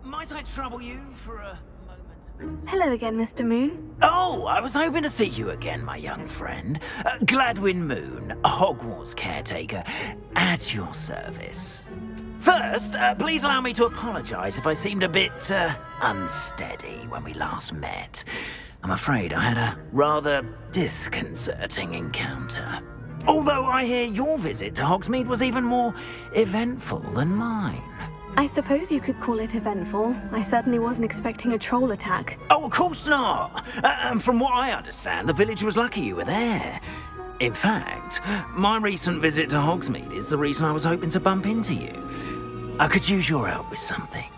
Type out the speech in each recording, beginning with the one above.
Might I trouble you for a moment? Hello again, Mr. Moon. Oh, I was hoping to see you again, my young friend. Gladwin Moon, Hogwarts caretaker, at your service. First, please allow me to apologize if I seemed a bit, unsteady when we last met. I'm afraid I had a rather disconcerting encounter. Although I hear your visit to Hogsmeade was even more eventful than mine. I suppose you could call it eventful. I certainly wasn't expecting a troll attack. Oh, of course not. And from what I understand, the village was lucky you were there. In fact, my recent visit to Hogsmeade is the reason I was hoping to bump into you. I could use your help with something.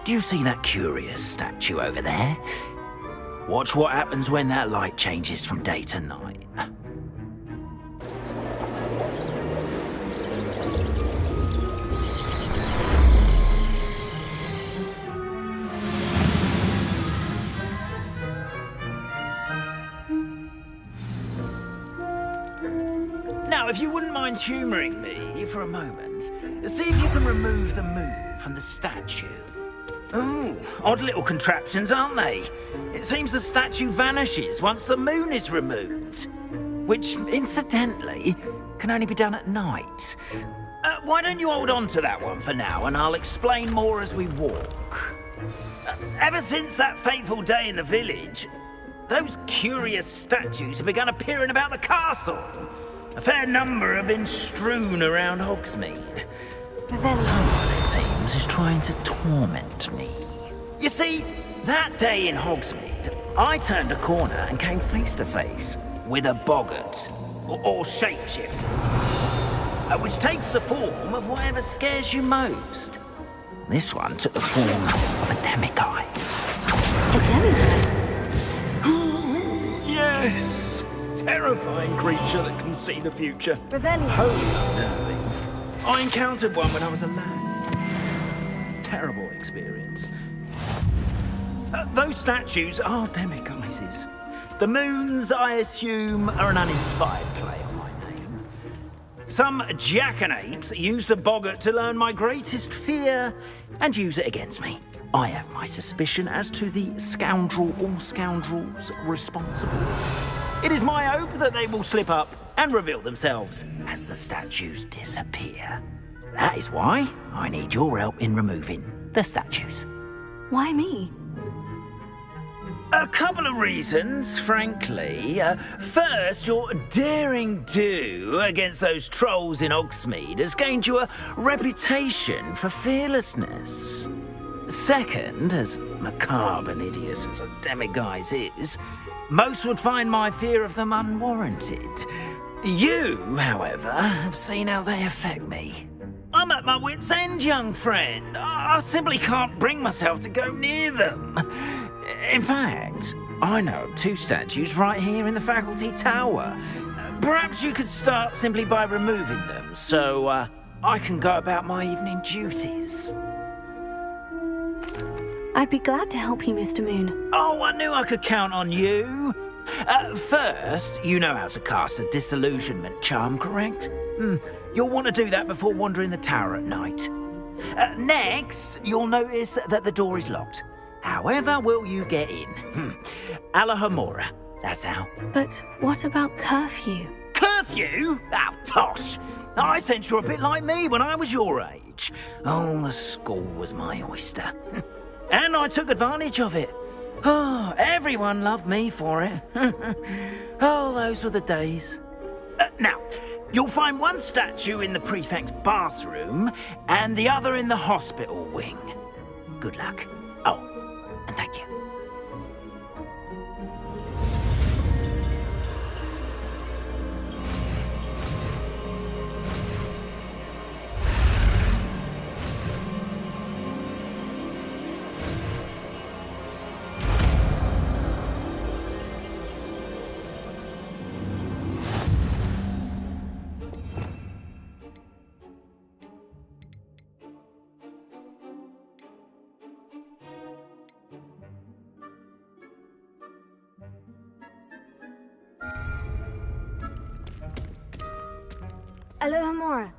Do you see that curious statue over there? Watch what happens when that light changes from day to night. Now, if you wouldn't mind humouring me for a moment, see if you can remove the moon from the statue. Ooh, odd little contraptions, aren't they? It seems the statue vanishes once the moon is removed. Which, incidentally, can only be done at night. Why don't you hold on to that one for now, and I'll explain more as we walk. Ever since that fateful day in the village, those curious statues have begun appearing about the castle. A fair number have been strewn around Hogsmeade. Someone, it seems, is trying to torment me. You see, that day in Hogsmeade, I turned a corner and came face to face with a boggart, or shapeshifter, which takes the form of whatever scares you most. This one took the form of a demiguise. A demiguise? Yes! Terrifying creature that can see the future. Revelio. Wholly unnerving. I encountered one when I was a lad. Terrible experience. Those statues are demiguises. The moons, I assume, are an uninspired play on my name. Some jackanapes used a boggart to learn my greatest fear and use it against me. I have my suspicion as to the scoundrel or scoundrels responsible. It is my hope that they will slip up and reveal themselves as the statues disappear. That is why I need your help in removing the statues. Why me? A couple of reasons, frankly. First, your daring do against those trolls in Hogsmeade has gained you a reputation for fearlessness. Second, as macabre and hideous as a demiguise is, most would find my fear of them unwarranted. You, however, have seen how they affect me. I'm at my wit's end, young friend. I simply can't bring myself to go near them. In fact, I know of two statues right here in the faculty tower. Perhaps you could start simply by removing them, so I can go about my evening duties. I'd be glad to help you, Mr. Moon. Oh, I knew I could count on you. First, you know how to cast a disillusionment charm, correct? You'll want to do that before wandering the tower at night. Next, you'll notice that the door is locked. However will you get in? Alahomora, that's how. But what about curfew? Curfew? Oh, tosh! I sense you're a bit like me when I was your age. Oh, the school was my oyster. And I took advantage of it. Oh, everyone loved me for it. Oh, those were the days. Now, you'll find one statue in the prefect's bathroom and the other in the hospital wing. Good luck. Oh, and thank you. Alohomora.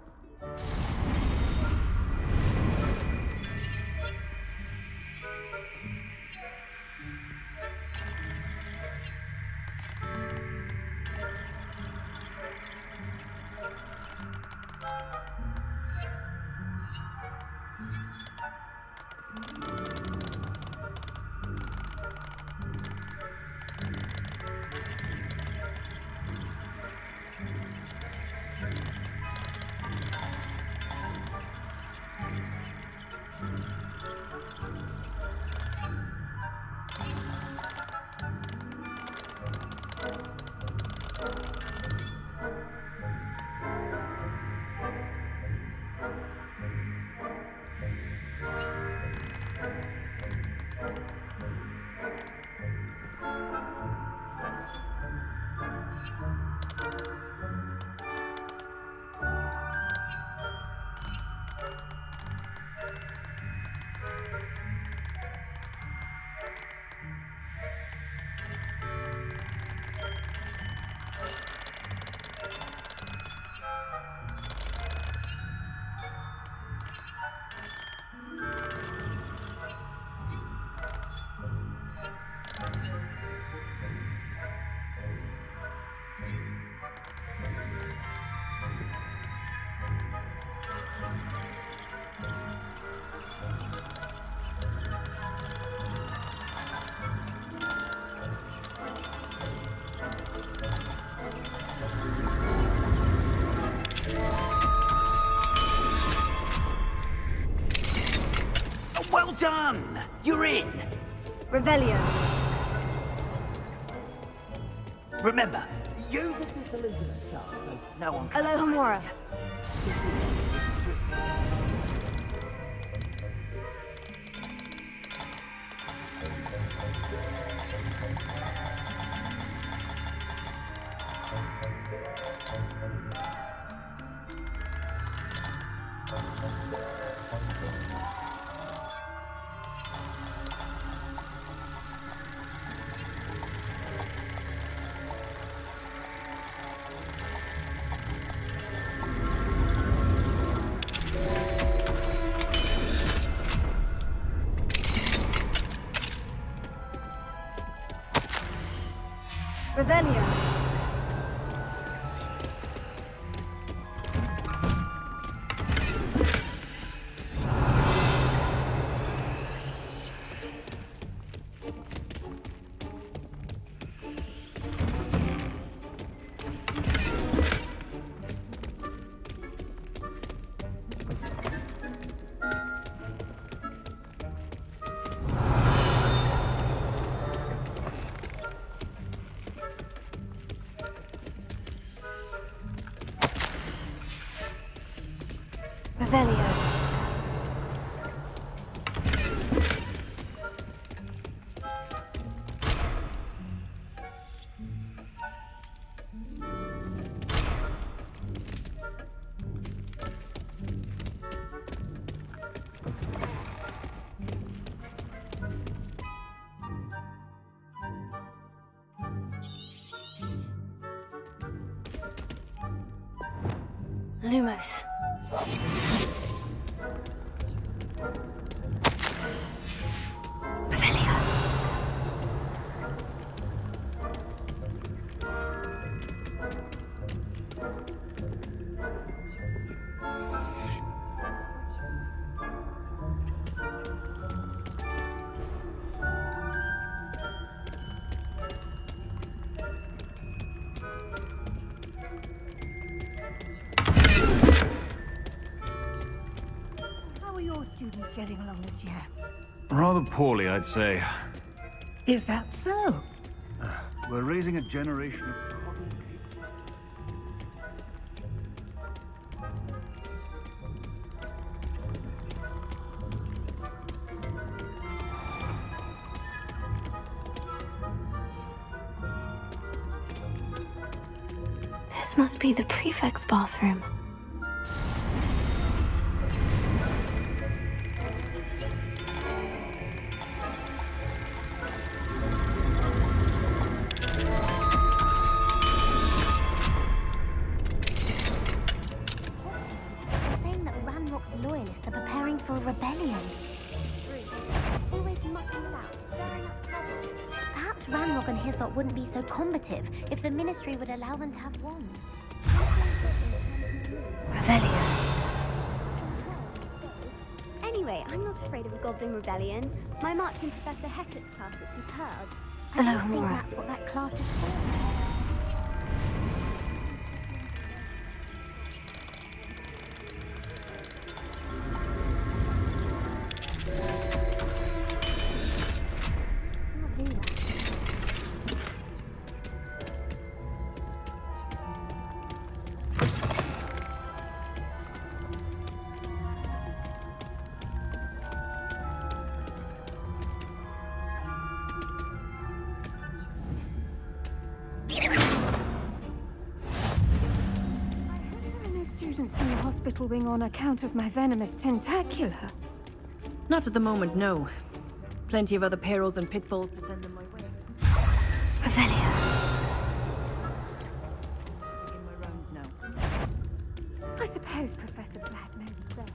Well done! You're in! Revelio. Remember, you did this illusion shot, so no one can... Alohomora. Revelio. Revelio. Lumos. Revelio. How are your students getting along this year? Rather poorly, I'd say. Is that so? We're raising a generation of coddled people. This must be the prefect's bathroom. Saying that Ranrock's loyalists are preparing for a rebellion. Always mucking about, stirring up trouble. Perhaps Ranrock and his lot wouldn't be so combative if the Ministry would allow them to have wands. Revelio. Anyway, I'm not afraid of a goblin rebellion. My march in Professor Hecat's class is superb. Hello, I think Laura. that's what that class is for. I'll do that. There are no students in the hospital wing on account of my venomous tentacula. Not at the moment, no. Plenty of other perils and pitfalls to send them my way. Revelio. In my rounds now. I suppose Professor Black knows best.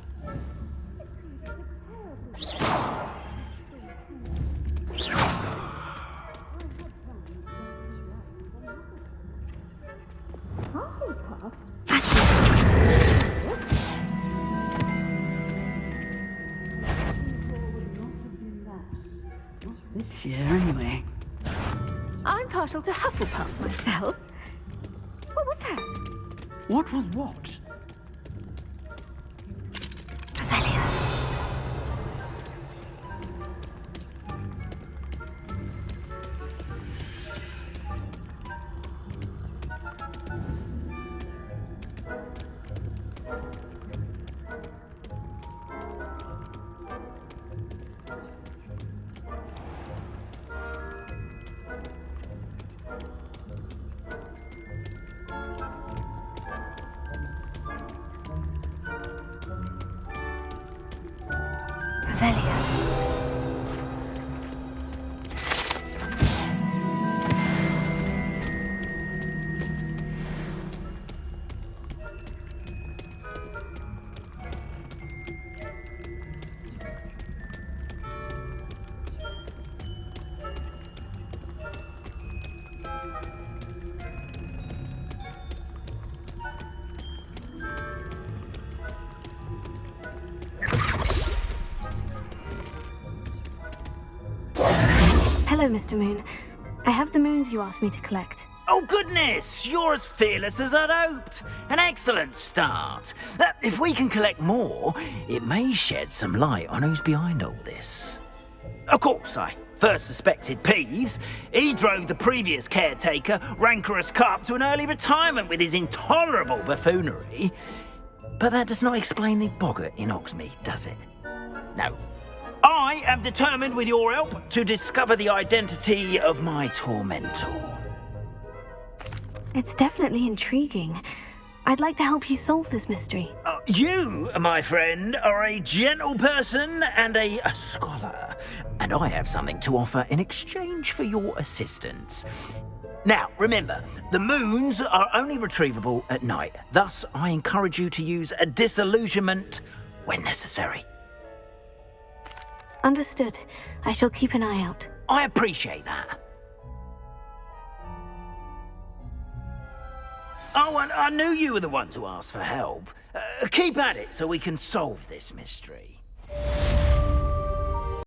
This year, anyway. I'm partial to Hufflepuff myself. What was that? What was what? Revelio. Revelio. Hello, Mr. Moon. I have the moons you asked me to collect. Oh, goodness! You're as fearless as I'd hoped. An excellent start. If we can collect more, it may shed some light on who's behind all this. Of course, I first suspected Peeves. He drove the previous caretaker, Rancorous Carp, to an early retirement with his intolerable buffoonery. But that does not explain the boggart in Hogsmeade, does it? No. I am determined, with your help, to discover the identity of my tormentor. It's definitely intriguing. I'd like to help you solve this mystery. You, my friend, are a gentle person and a scholar, and I have something to offer in exchange for your assistance. Now, remember, the moons are only retrievable at night. Thus, I encourage you to use a disillusionment when necessary. Understood. I shall keep an eye out. I appreciate that. Oh, and I knew you were the one to ask for help. Keep at it so we can solve this mystery.